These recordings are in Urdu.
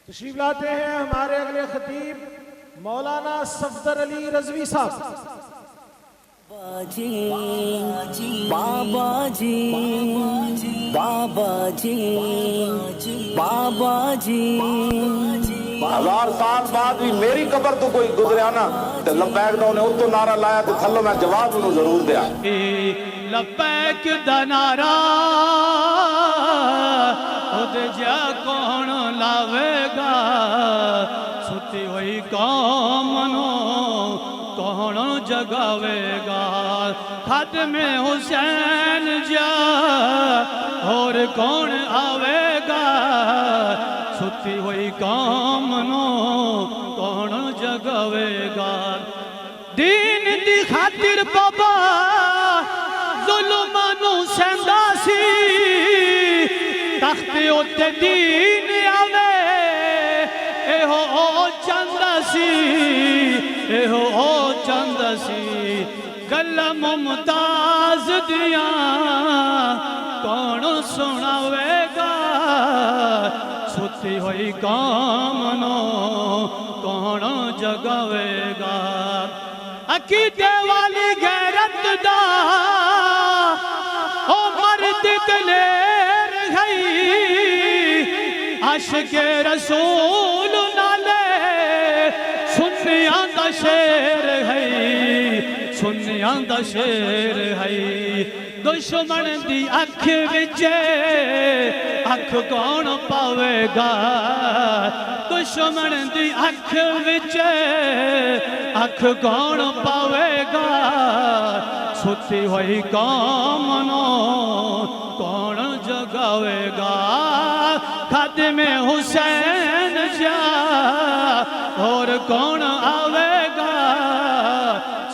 تشریف لاتے ہیں ہمارے اگلے خطیب مولانا صفدر علی رضوی صاحب۔ بابا جی بابا جی بابا جی بابا جی 1000 سال بعد بھی میری قبر تو کوئی گزریا نا تے لبیک دا انہیں اتو نعرہ لایا تے تھلو میں جواب انہوں ضرور دیا لبیک دا نعرہ خود جا کون لاوے گا ستی ہوئی قوم نو کون جگاوے گا خادم حسین جا اور کون آوے گا ستی ہوئی قوم نو کون جگاوے گا دین دی خاطر بابا ظلمانو سیندا سی تخت اُتے دین آوے اے ہو او چند سی اے ہو او چند سی گلہ ممتاز دیاں کون سناوے گا ستی ہوئی قوم نو کون جگاوے گا عقیدے والی غیرت دا او مرد دلیر گئی عاشق رسول نالے سنیاں دا شیر ہے سنیاں دا شیر ہے دشمن دی اکھ وچے اکھ کون پاوے گا دشمن دی اکھ وچے اکھ کون پاوے گا ستی ہوئی قوم نو کون جگاوے گا خادم حسین جا اور کون آوے گا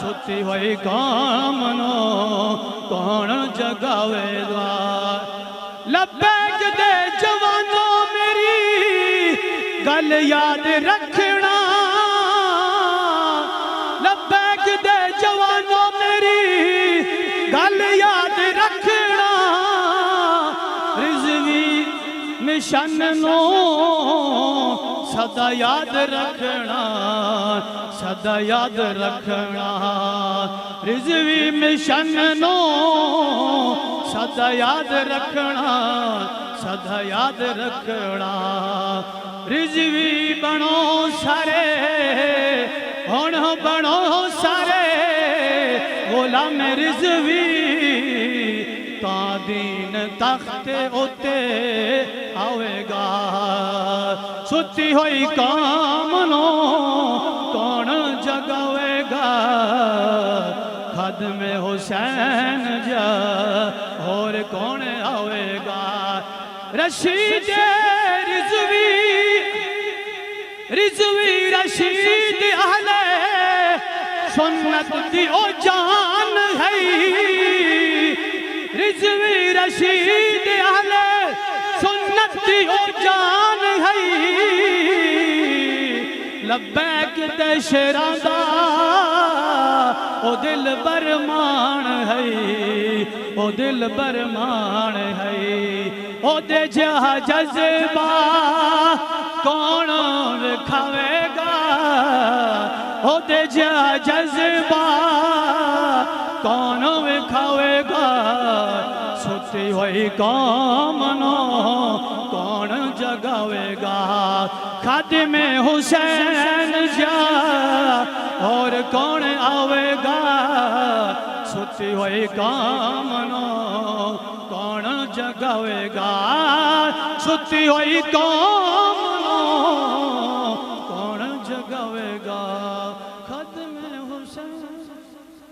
ستی ہوئی قوم نو کون جگاوے گا لبیک دے جوانوں میری گل یاد رکھنا لبیک دے جوانوں میری گل یاد رکھنا رضوی مشن نو سدا یاد رکھنا سدا یاد رکھنا رضوی مشن نو سدا یاد رکھنا سدا یاد رکھنا رضوی بنو سارے ہون بنو سارے غلام رضوی تا دین تخت اُتے آوے گا ستی ہوئی قوم نو کون جگاوے گا خادم حسین جا اور کون آوے گا رشید رضوی رضوی رشید اہل سنت دی او جان ہے رضوی رشید اہل سنت دی او جان ہے لبیک دے شیراں دا او دل برمان ہے او دل برمان ہے او دے جہاں جذبہ کون رکھاوے گا او دے جہاں جذبہ کون رکھاوے گا ستی ہوئی قوم نو کون جگاوے گا خادم حسین جا اور کون آوے گا ستی ہوئی قوم نو کون جگاوے گا ستی ہوئی قوم